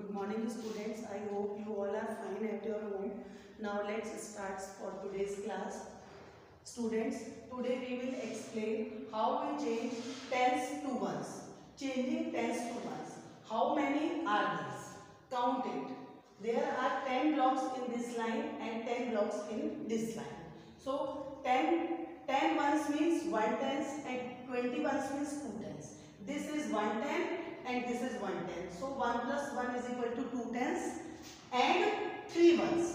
Good morning students. I hope you all are fine at your home. Now let's start for today's class. Students, today we will explain how we change tens to ones. Changing tens to ones. How many are these? Count it. There are 10 blocks in this line and 10 blocks in this line. So 10 ones means 1 tens and 20 ones means 2 tens. This is 1 ten and this is 1 ten. So 1 plus 1 is equal to 2 tens and 3 ones.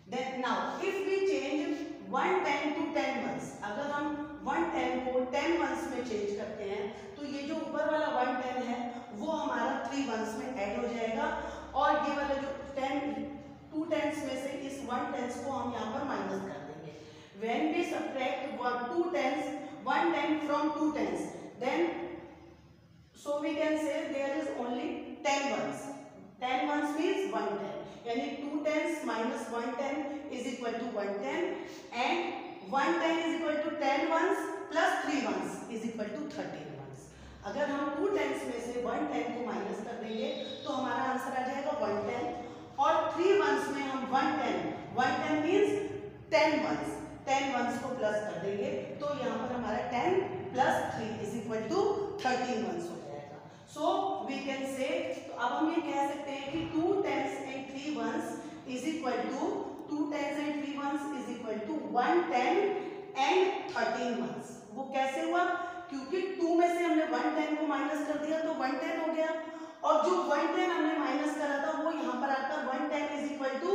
Then now if we change 1 10 to 10 ones, अगर हम 1 10 को 10 ones में change करते हैं तो ये जो ऊपर वाला 1 10 है वो हमारा 3 ones में ऐड हो जाएगा और ये वाला जो 2 tens में से इस 1 tens को हम यहाँ पर माइनस कर देंगे. When we subtract 2 tens 1 10 from 2 tens, then so we can say there is only 10 ones. 10 ones means 1 10. यानी 2 tens minus 1 10 is equal to 1 10 and 1 10 is equal to 10 ones plus 3 ones is equal to 13 ones. अगर हम 2 tens में से 1 10 को minus कर देंगे तो हमारा आंसर आ जाएगा 1 10 और 3 ones में हम 1 10 means 10 ones. 10 ones को प्लस कर देंगे तो यहाँ पर हमारा 10 plus 3 is equal to 13 ones हो जाएगा. So we can say, तो अब हम ये कह सकते हैं कि 2 tens and 3 ones is equal to 2 tens and 3 ones is equal to 1 10 and 13 ones. वो कैसे हुआ? क्योंकि 2 में से हमने 1 10 को माइनस कर दिया तो 1 10 हो गया और जो 1 10 हमने माइनस करा था वो यहाँ पर आकर 1 10 is equal to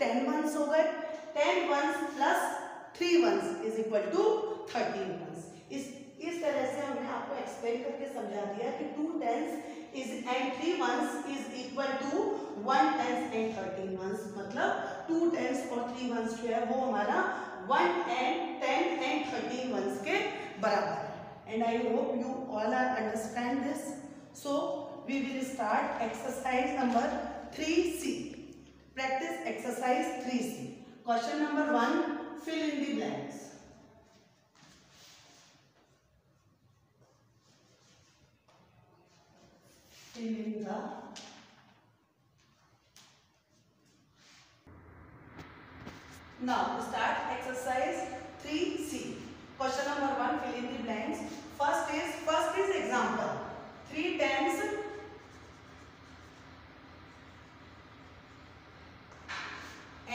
10 ones हो गए. 10 ones plus 3 ones is equal to 13 ones. इस तरह से हमने आपको एक्सप्लेन करके समझा दिया कि 2 tens is and 3 ones is equal to 1 tens and 13 ones. मतलब 2 tens और 3 ones जो है वो हमारा 1 and 10 and 13 ones के बराबर है. And I hope you all are understand this. So we will start exercise number 3C. Practice exercise 3C. Question number 1. Fill in the blanks. Fill in the now start exercise 3C. Question number 1. Fill in the blanks. First is example. 3 tens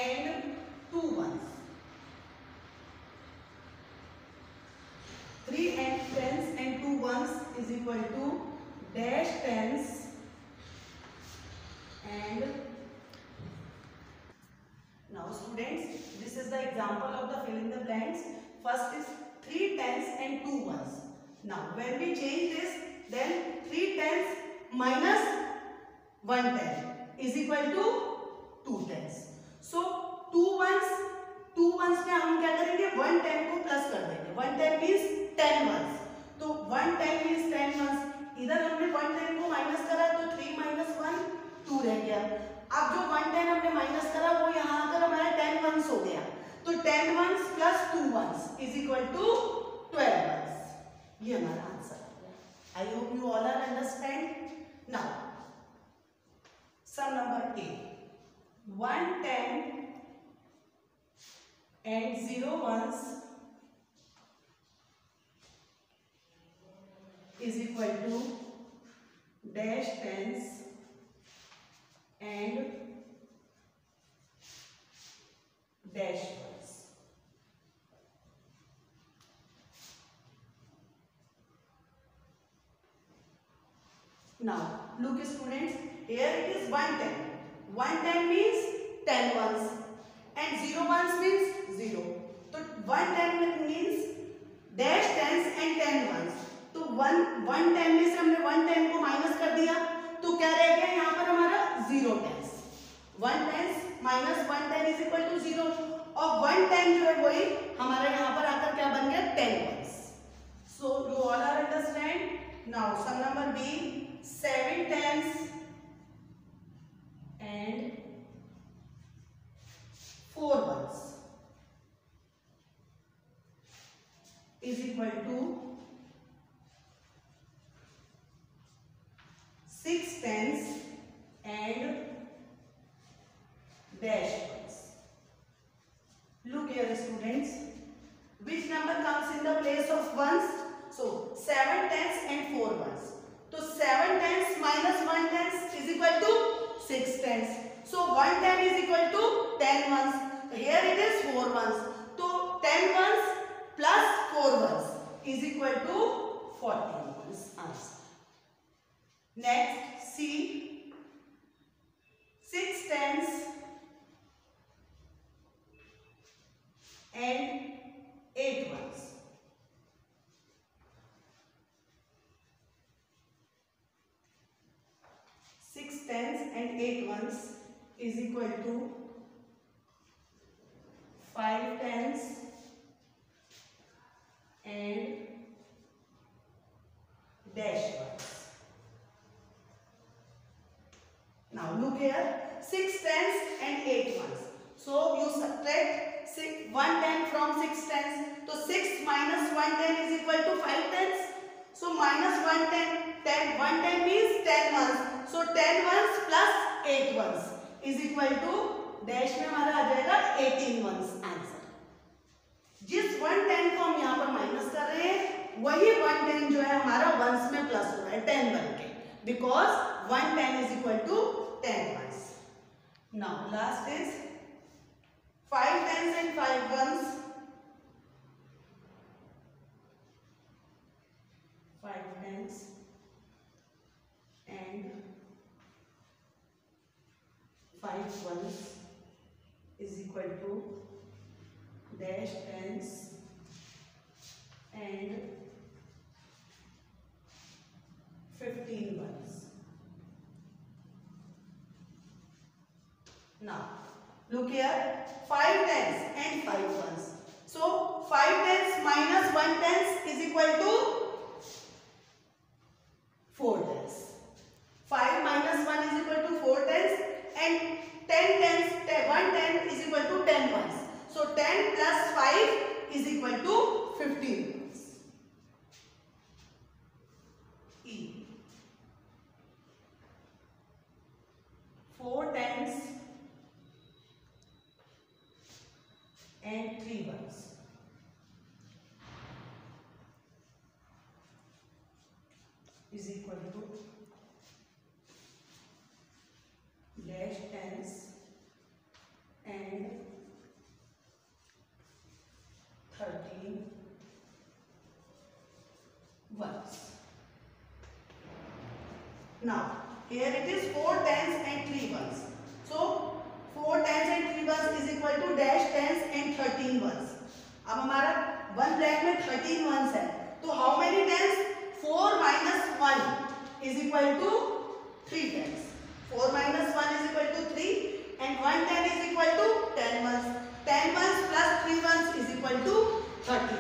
and 2 ones. 3 and tens and 2 ones is equal to dash tens and now students, this is the example of the fill in the blanks. First is 3 tens and 2 ones. Now when we change this, then 3 tens minus 1 ten is equal to 2 tens. So 2 ones में हम क्या करेंगे 1 10 को plus कर देंगे. 1 10 means 10 ones. तो 1 10 means 10 ones. इधर हमने 1 10 को माइनस करा तो 3 minus 1 2 रह गया. अब जो 1 10 हमने माइनस करा वो यहाँ आकर हमारा 10 ones हो गया. तो 10 ones plus 2 ones is equal to 12 ones. ये हमारा आंसर हो गया. I hope you all are understand. Now sum number A. 1 10 and 0 ones is equal to dash tens and dash ones. Now look students, here it is 1 10. 1 10 means 10 ones and 0 ones means 0. So 1 10 means dash tens and 10 ones. तो 1 10 में से हमने 1 10 को minus कर दिया तो क्या रह गया यहाँ पर हमारा 0 tens. 1 tens minus 1 10 is equal to 0 और 1 10 जो है वही हमारा यहाँ पर आकर क्या बन गया 10 ones. So you all are understand. Now sum number B. 7 tens and 4 ones is equal to 6 tens and dash ones. Look here students, which number comes in the place of ones? So 7 tens and 4 ones. So 7 tens minus 1 tens is equal to 6 tens. So 1 ten is equal to 10 ones. Here it is 4 ones. So 10 ones plus 4 ones is equal to 14 ones. Answer. Next, see 6 tens and 8 ones. 6 tens and 8 ones is equal to 5 tens and dash ones. Now look here, 6 tens and 8 ones. So you subtract 1 ten from 6 tens. So 6 minus 1 ten is equal to 5 tens. So minus 1 ten, 1 ten means 10 ones. So 10 ones plus 8 ones is equal to dash में हमारा आ जाएगा 18 ones answer. जिस 1 10 को हम यहाँ पर minus कर रहे हैं वही 1 10 जो है हमारा वंस में प्लस हो रहा है 10 बन के, because 1 10 is equal to 10 ones. Now last is 5 tens and 5 ones. 5 tens and 5 ones is equal to dash tens and 15 ones. Now look here, 5 tens and 5 ones. So 5 tens minus 1 tens is equal to 4 tens. 5 minus 1 is equal to 4 tens and 10 tens, 1 10 is equal to 10 ones. So 10 plus 5 is equal to 15 ones. E. 4 tens and 3 ones. Is equal to dash tens and 13 ones. Now here it is 4 tens and 3 ones. So 4 tens and 3 ones is equal to dash tens and 13 ones. अब हमारा 1 black में 13 ones है, तो how many tens? 4 minus 1 is equal to 3 tens. 4 minus 1 is equal to 3 and 1 10 is equal to 10 ones. 10 ones plus 3 ones is equal to 13.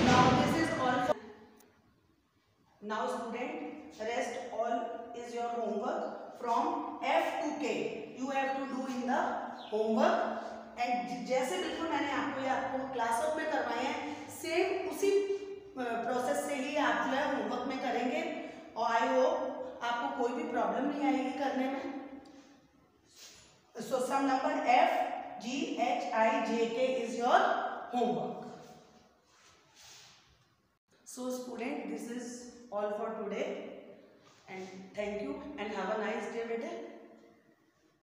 Now this is all for now student, rest all is your homework from F to K. You have to do in the homework and जैसे बिल्कुल मैंने आपको class work में करवाए हैं same उसी process से ही आप जो है होमवर्क में करेंगे और आई होप आपको कोई भी प्रॉब्लम नहीं आएगी करने में. So sum number F, G, H, I, J, K is your homework. So student, this is all for today and thank you and have a nice